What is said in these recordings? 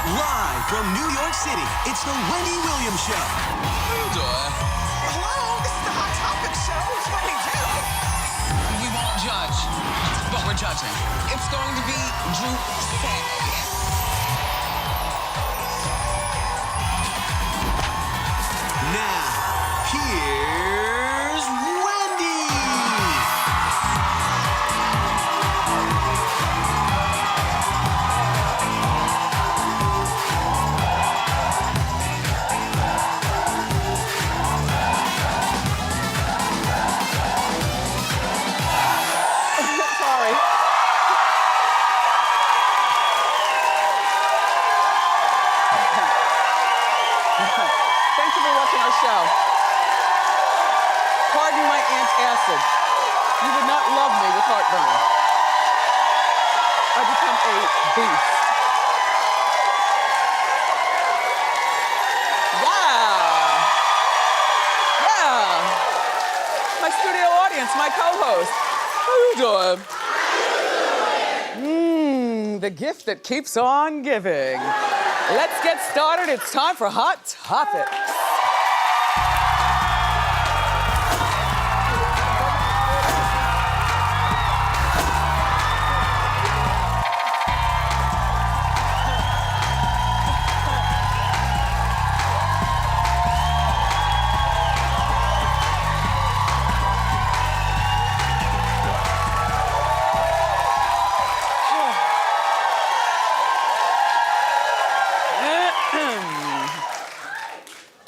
Live from New York City, it's the Wendy Williams Show. Hello, this is the Hot Topic Show. It's what we do. We won't judge, but we're judging. It's going to be Drew Say. Now, here's Wendy. Sorry. Thank you for watching our show. Pardon my antacid. You would not love me with heartburn. I become a beast. Yeah. My studio audience, my co-host. How you doing? The gift that keeps on giving. Let's get started. It's time for Hot Topics.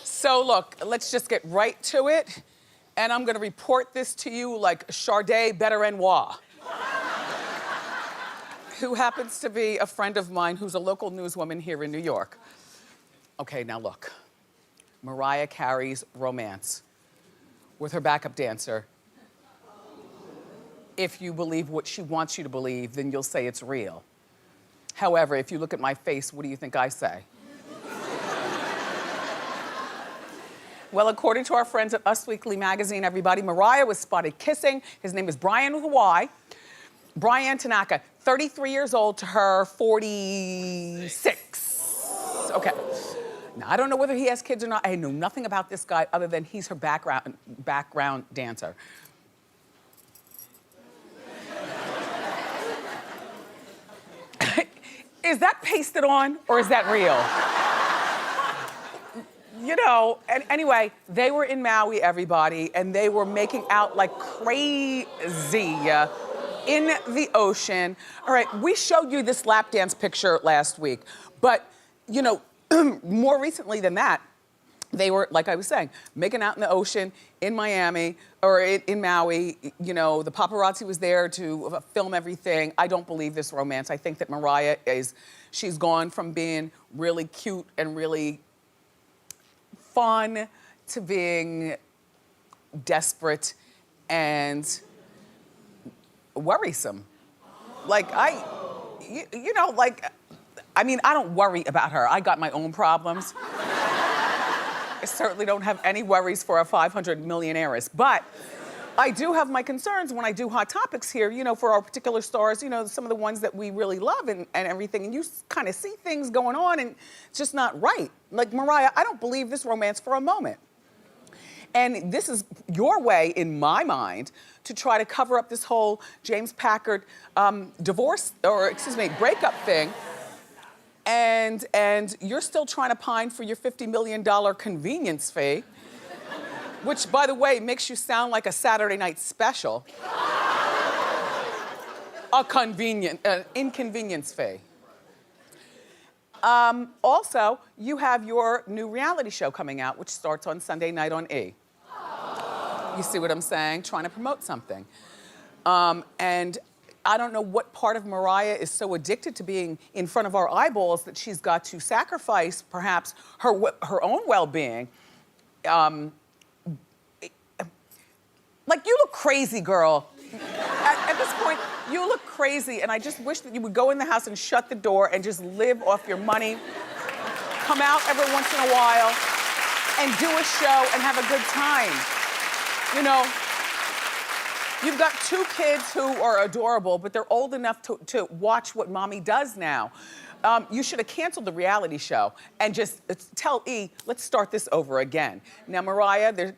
So look, let's just get right to it. And I'm gonna report this to you like Sade Better-en-Moi, who happens to be a friend of mine who's a local newswoman here in New York. Okay, now look. Mariah Carey's romance with her backup dancer. If you believe what she wants you to believe, then you'll say it's real. However, if you look at my face, what do you think I say? Well, according to our friends at Us Weekly magazine, everybody, Mariah was spotted kissing. His name is Brian with a Y. Brian Tanaka, 33 years old to her 46. Okay. Now, I don't know whether he has kids or not. I know nothing about this guy other than he's her background dancer. Is that pasted on or is that real? You know, and anyway, they were in Maui, everybody, and they were making out like crazy in the ocean. All right, we showed you this lap dance picture last week, but, you know, more recently than that, they were, like I was saying, making out in the ocean in Miami, or in Maui. You know, the paparazzi was there to film everything. I don't believe this romance. I think that Mariah she's gone from being really cute and really fun to being desperate and worrisome. Like, you know, like, I mean, I don't worry about her. I got my own problems. I certainly don't have any worries for a 500 millionaires, but I do have my concerns when I do Hot Topics here, you know, for our particular stars, you know, some of the ones that we really love and everything, and you kind of see things going on and it's just not right. Like Mariah, I don't believe this romance for a moment. And this is your way, in my mind, to try to cover up this whole James Packard breakup thing. And you're still trying to pine for your $50 million convenience fee, which, by the way, makes you sound like a Saturday night special. An inconvenience fee. Also, you have your new reality show coming out, which starts on Sunday night on E! You see what I'm saying? Trying to promote something. And I don't know what part of Mariah is so addicted to being in front of our eyeballs that she's got to sacrifice, perhaps, her own well-being. Like, you look crazy, girl. At this point, you look crazy, and I just wish that you would go in the house and shut the door and just live off your money. Come out every once in a while and do a show and have a good time. You know, you've got 2 kids who are adorable, but they're old enough to watch what mommy does now. You should have canceled the reality show and just tell E, let's start this over again. Now, Mariah,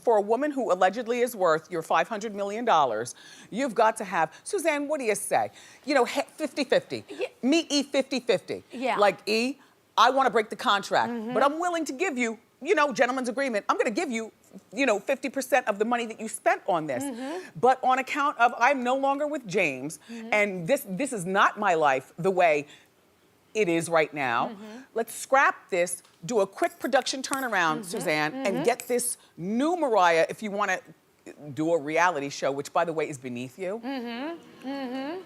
for a woman who allegedly is worth your $500 million, you've got to have, Suzanne, what do you say? You know, 50-50. Yeah. Meet E 50-50. Yeah. Like, E, I want to break the contract, but I'm willing to give you, you know, gentleman's agreement. I'm going to give you, you know, 50% of the money that you spent on this. But on account of I'm no longer with James, and this is not my life the way it is right now. Let's scrap this, do a quick production turnaround, Suzanne, and get this new Mariah if you want to do a reality show, which, by the way, is beneath you.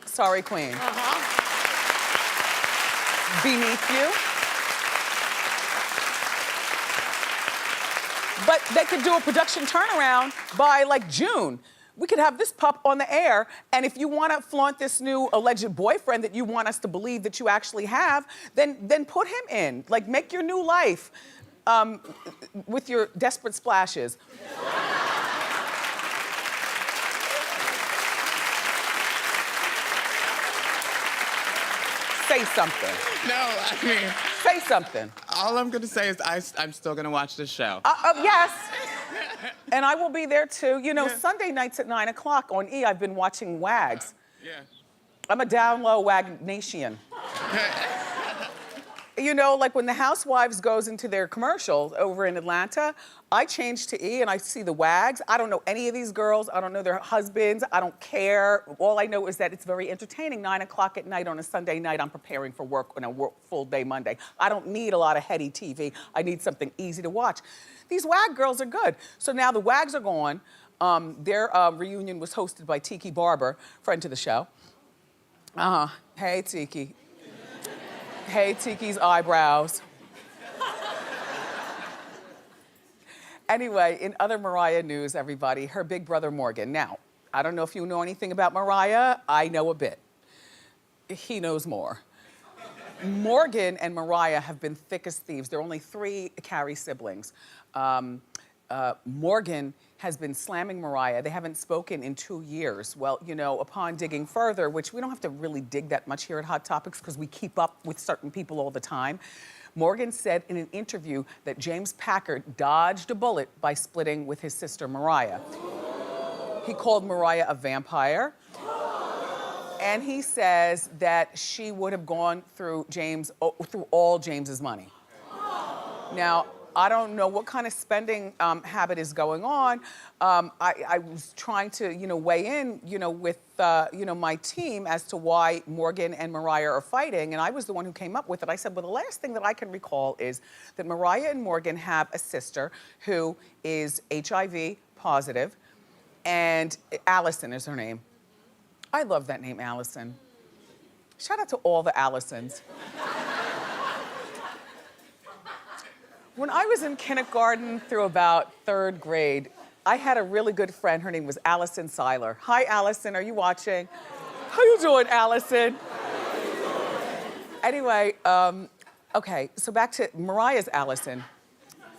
Sorry, Queen. Beneath you. But they could do a production turnaround by like June. We could have this pup on the air, and if you want to flaunt this new alleged boyfriend that you want us to believe that you actually have, then put him in. Like, make your new life with your desperate splashes. Say something. No, I mean, Say something. all I'm gonna say is I'm still gonna watch the show. Yes. And I will be there too. You know, Yeah. Sunday nights at 9 o'clock on E, I've been watching Wags. Yeah. I'm a down low Wagnation. You know, like when the Housewives goes into their commercials over in Atlanta, I change to E and I see the Wags. I don't know any of these girls. I don't know their husbands. I don't care. All I know is that it's very entertaining. 9 o'clock at night on a Sunday night, I'm preparing for work on a full day Monday. I don't need a lot of heady TV. I need something easy to watch. These Wag girls are good. So now the Wags are gone. Their reunion was hosted by Tiki Barber, friend to the show. Hey, Tiki. Hey, Tiki's eyebrows. Anyway, in other Mariah news, everybody, her big brother Morgan. Now, I don't know if you know anything about Mariah. I know a bit. He knows more. Morgan and Mariah have been thick as thieves. There are only 3 Carey siblings. Morgan has been slamming Mariah. They haven't spoken in 2 years. Well, you know, upon digging further, which we don't have to really dig that much here at Hot Topics because we keep up with certain people all the time, Morgan said in an interview that James Packard dodged a bullet by splitting with his sister Mariah. He called Mariah a vampire. And he says that she would have gone through all James's money. Now, I don't know what kind of spending habit is going on. I was trying to, you know, weigh in, you know, with, you know, my team as to why Morgan and Mariah are fighting, and I was the one who came up with it. I said, well, the last thing that I can recall is that Mariah and Morgan have a sister who is HIV positive, and Allison is her name. I love that name, Allison. Shout out to all the Allisons. When I was in kindergarten through about 3rd grade, I had a really good friend. Her name was Allison Seiler. Hi, Allison. Are you watching? How you doing, Allison? Anyway, okay, so back to Mariah's Allison.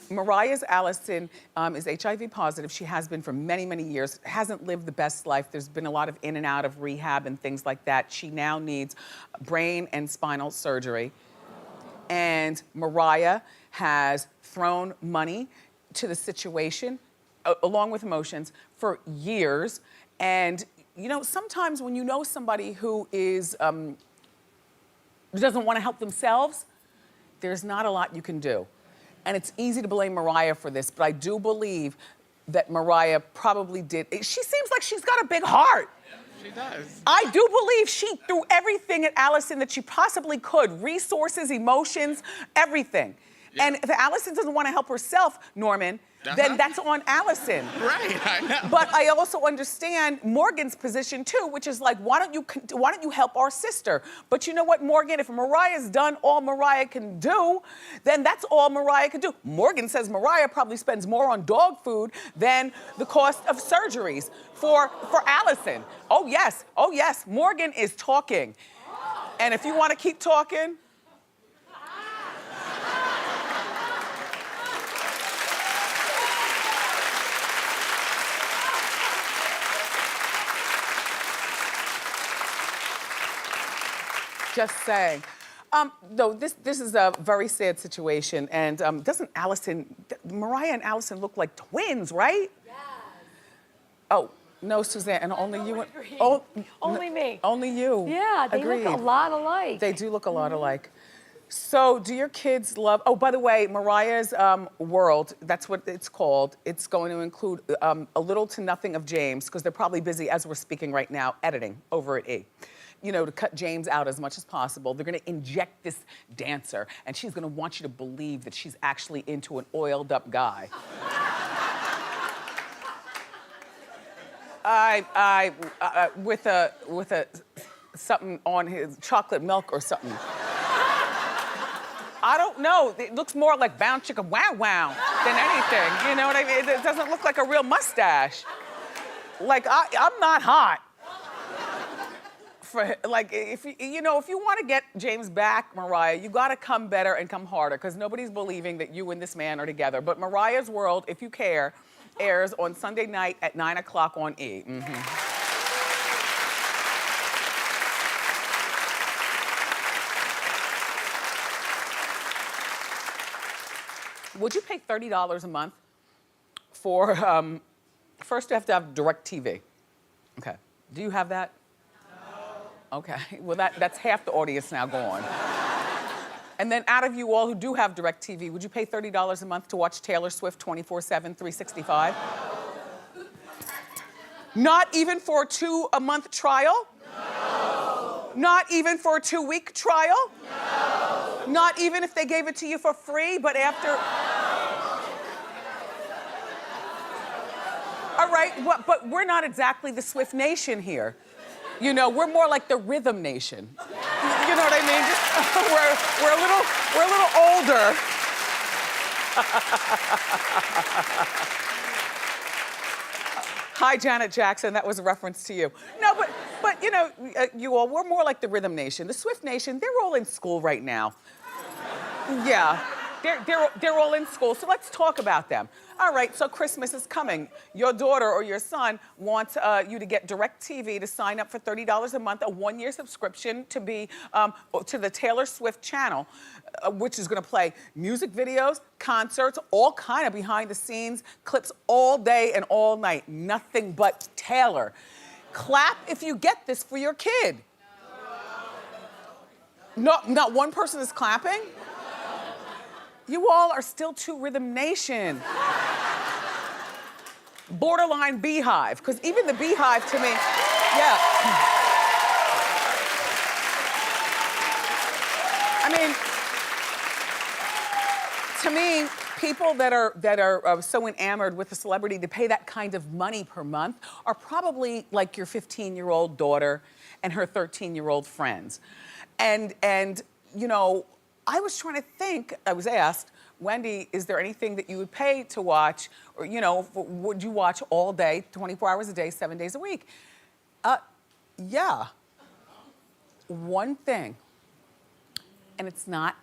Mariah's Allison is HIV positive. She has been for many, many years. Hasn't lived the best life. There's been a lot of in and out of rehab and things like that. She now needs brain and spinal surgery. And Mariah has thrown money to the situation, along with emotions, for years. And, you know, sometimes when you know somebody who is, doesn't want to help themselves, there's not a lot you can do. And it's easy to blame Mariah for this, but I do believe that Mariah probably did. She seems like she's got a big heart. She does. I do believe she threw everything at Allison that she possibly could. Resources, emotions, everything. Yeah. And if Allison doesn't want to help herself, Norman, then that's on Allison. Right, I know. But I also understand Morgan's position too, which is like, why don't you help our sister? But you know what, Morgan, if Mariah's done all Mariah can do, then that's all Mariah can do. Morgan says Mariah probably spends more on dog food than the cost of surgeries for Allison. Oh yes, Morgan is talking. And if you want to keep talking, just saying. No, this is a very sad situation, and doesn't Mariah and Allison look like twins, right? Yes. Oh, no, Suzanne, and only you. Only me. Only you. Yeah, they Agreed. look a lot alike. They do look a lot alike. So, do your kids love? Oh, by the way, Mariah's World. That's what it's called. It's going to include a little to nothing of James, because they're probably busy as we're speaking right now, editing over at E. You know, to cut James out as much as possible. They're gonna inject this dancer, and she's gonna want you to believe that she's actually into an oiled up guy. With a something on his chocolate milk or something. I don't know. It looks more like Bound Chicka Wow Wow than anything. You know what I mean? It doesn't look like a real mustache. Like I'm not hot. For like, if you want to get James back, Mariah, you got to come better and come harder, because nobody's believing that you and this man are together. But Mariah's World, if you care, airs on Sunday night at 9 o'clock on E. Would you pay $30 a month for, first you have to have DirecTV. Okay, do you have that? Okay, well that's half the audience now gone. And then out of you all who do have DirecTV, would you pay $30 a month to watch Taylor Swift 24/7, 365? Not even for a 2-month trial? No. Not even for a 2-week trial? No. Not even if they gave it to you for free, but after... All right, but we're not exactly the Swift Nation here. You know, we're more like the Rhythm Nation. You know what I mean? Just, we're a little older. Hi, Janet Jackson. That was a reference to you. No, but you know, you all, we're more like the Rhythm Nation. The Swift Nation, they're all in school right now. Yeah, they're all in school. So let's talk about them. All right, so Christmas is coming. Your daughter or your son wants you to get DirecTV to sign up for $30 a month, a 1-year subscription to be to the Taylor Swift channel, which is gonna play music videos, concerts, all kind of behind the scenes clips all day and all night. Nothing but Taylor. Clap if you get this for your kid. No, not one person is clapping? You all are still too Rhythm Nation. Borderline Beehive, because even the Beehive to me, yeah. I mean, to me, people that are so enamored with a celebrity to pay that kind of money per month are probably like your 15-year-old daughter and her 13-year-old friends. And you know, I was trying to think, I was asked, Wendy, is there anything that you would pay to watch, or, you know, would you watch all day, 24 hours a day, 7 days a week? Yeah. One thing, and it's not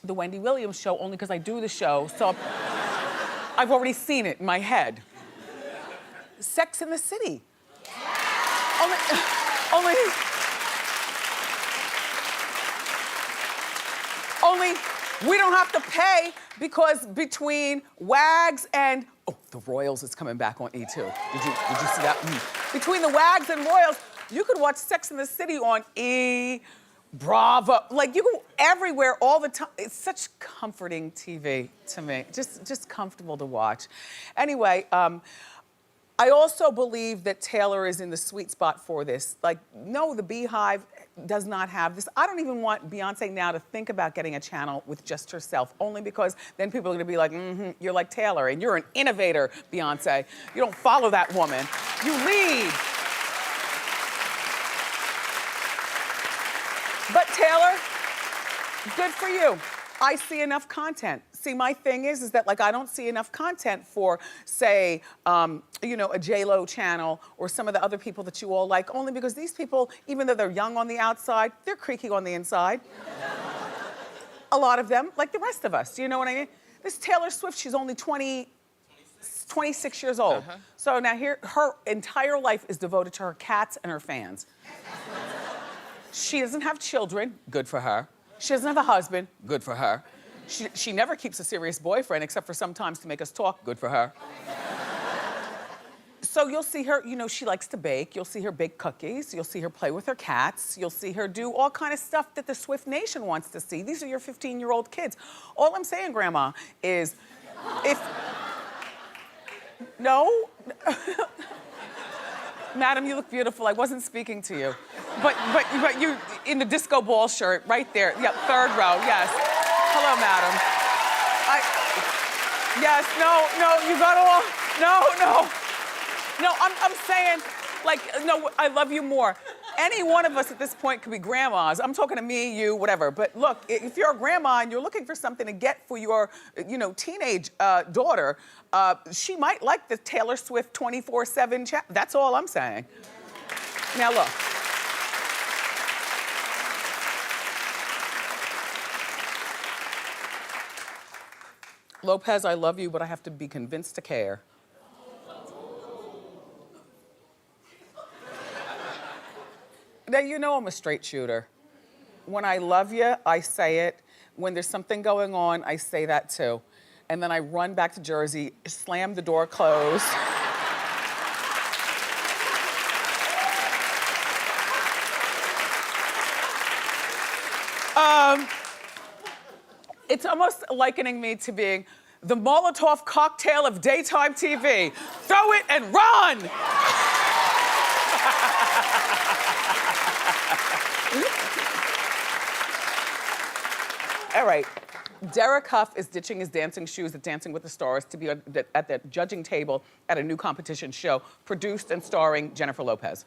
the Wendy Williams show, only because I do the show, so I've already seen it in my head. Sex in the City. Only we don't have to pay, because between Wags and, oh, the Royals is coming back on E too. Did you see that? Between the Wags and Royals, you could watch Sex in the City on E, Bravo. Like, you go everywhere all the time. It's such comforting TV to me. Just comfortable to watch. Anyway, I also believe that Taylor is in the sweet spot for this. Like, no, the Beehive does not have this. I don't even want Beyonce now to think about getting a channel with just herself, only because then people are gonna be like, you're like Taylor, and you're an innovator, Beyonce. You don't follow that woman, you lead. But Taylor, good for you. I see enough content. See, my thing is that, like, I don't see enough content for, say, you know, a J-Lo channel or some of the other people that you all like, only because these people, even though they're young on the outside, they're creaky on the inside. A lot of them, like the rest of us, you know what I mean? This Taylor Swift, she's only 26 years old. So now here, her entire life is devoted to her cats and her fans. She doesn't have children, good for her. She doesn't have a husband, good for her. She never keeps a serious boyfriend except for sometimes to make us talk, good for her. So you'll see her, you know, she likes to bake. You'll see her bake cookies. You'll see her play with her cats. You'll see her do all kind of stuff that the Swift Nation wants to see. These are your 15-year-old kids. All I'm saying, Grandma, is if... No? Madam, you look beautiful. I wasn't speaking to you. But you, in the disco ball shirt, right there. Yeah, third row, yes. Hello, madam. Yes, no, you got all, no. No, I'm saying, like, no, I love you more. Any one of us at this point could be grandmas. I'm talking to me, you, whatever. But look, if you're a grandma and you're looking for something to get for your, you know, teenage daughter, she might like the Taylor Swift 24/7 chat. That's all I'm saying. Now look. Lopez, I love you, but I have to be convinced to care. Now, you know I'm a straight shooter. When I love you, I say it. When there's something going on, I say that too. And then I run back to Jersey, slam the door closed. It's almost likening me to being the Molotov cocktail of daytime TV. Throw it and run! All right, Derek Huff is ditching his dancing shoes at Dancing with the Stars to be at the judging table at a new competition show produced and starring Jennifer Lopez.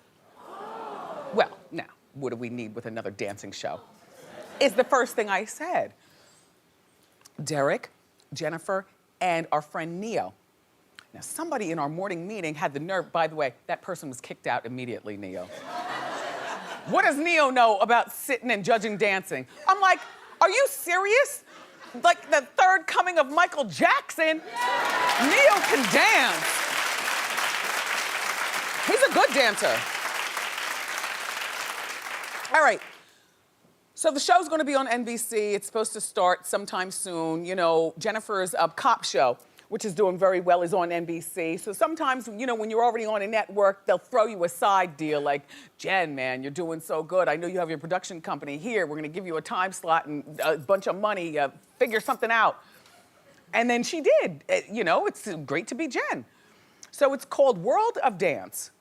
Well, now, what do we need with another dancing show? Is the first thing I said. Derek, Jennifer, and our friend Neo. Now, somebody in our morning meeting had the nerve, by the way, that person was kicked out immediately, Neo. What does Neo know about sitting and judging dancing? I'm like, are you serious? Like the third coming of Michael Jackson? Neo can dance. He's a good dancer. All right. So the show's gonna be on NBC. It's supposed to start sometime soon. You know, Jennifer's cop show, which is doing very well, is on NBC. So sometimes, you know, when you're already on a network, they'll throw you a side deal like, Jen, man, you're doing so good. I know you have your production company here. We're gonna give you a time slot and a bunch of money, figure something out. And then she did. You know, it's great to be Jen. So it's called World of Dance.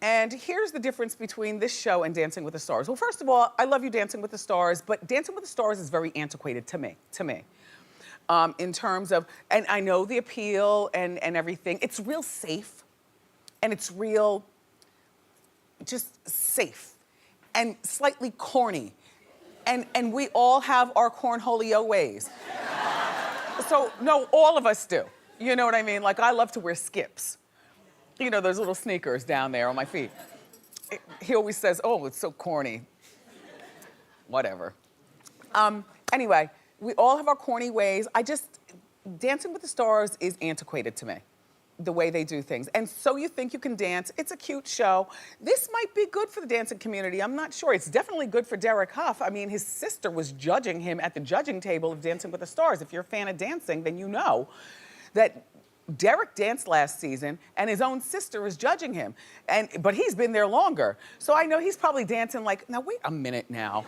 And here's the difference between this show and Dancing with the Stars. Well, first of all, I love you, Dancing with the Stars, but Dancing with the Stars is very antiquated to me. In terms of, and I know the appeal and everything. It's real safe, and it's real just safe, and slightly corny. And we all have our cornholio ways. So, no, all of us do. You know what I mean? Like, I love to wear skips. You know, those little sneakers down there on my feet. He always says, oh, it's so corny. Whatever. Anyway, we all have our corny ways. Dancing with the Stars is antiquated to me, the way they do things. And So You Think You Can Dance, it's a cute show. This might be good for the dancing community, I'm not sure. It's definitely good for Derek Huff. I mean, his sister was judging him at the judging table of Dancing with the Stars. If you're a fan of dancing, then you know that Derek danced last season, and his own sister is judging him. But he's been there longer. So I know he's probably dancing like, now wait a minute now.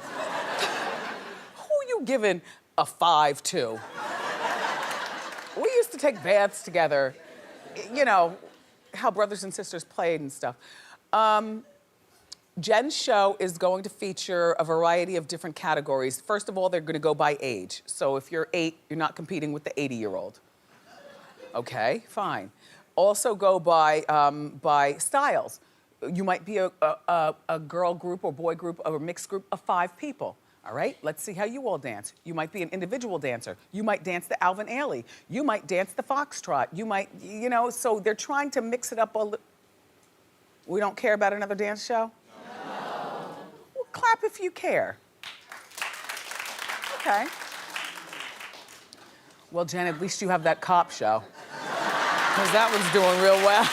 Who are you giving a 5 to? We used to take baths together. You know, how brothers and sisters played and stuff. Jen's show is going to feature a variety of different categories. First of all, they're gonna go by age. So if you're 8, you're not competing with the 80-year-old. Okay, fine. Also go by styles. You might be a girl group or boy group or a mixed group of 5 people. All right, let's see how you all dance. You might be an individual dancer. You might dance the Alvin Ailey. You might dance the foxtrot. You might, you know, so they're trying to mix it up a little. We don't care about another dance show? No. Well, clap if you care. Okay. Well, Jen, at least you have that cop show. Because that one's doing real well.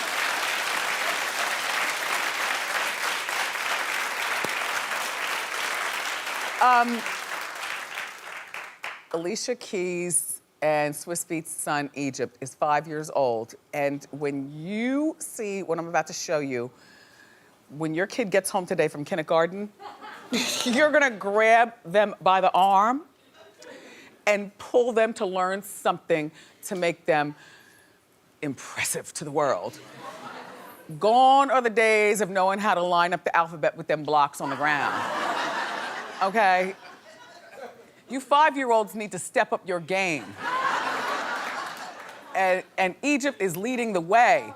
Alicia Keys and Swiss Beats' son, Egypt, is 5 years old. And when you see what I'm about to show you, when your kid gets home today from kindergarten, you're gonna grab them by the arm and pull them to learn something to make them impressive to the world. Gone are the days of knowing how to line up the alphabet with them blocks on the ground. Okay? You 5-year-olds need to step up your game. And Egypt is leading the way.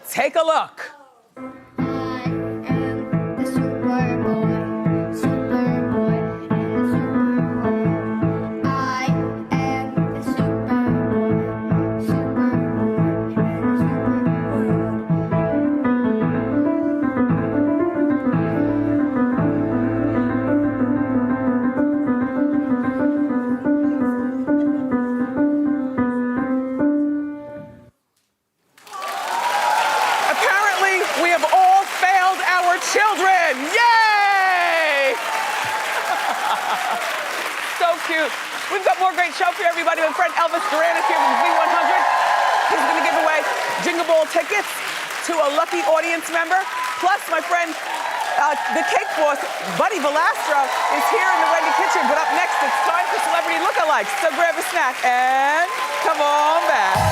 Take a look. I am the Superboy, Superboy, and the Superboy. I am the Superboy, Superboy, and Apparently, we have all failed our children. Yay! So cute. We've got more great show for you, everybody. My friend Elvis Duran is here from V100. He's gonna give away Jingle Ball tickets to a lucky audience member. Plus, my friend, the cake boss, Buddy Velastro, is here in the Wendy kitchen. But up next, it's time for Celebrity Lookalikes. So grab a snack and come on back.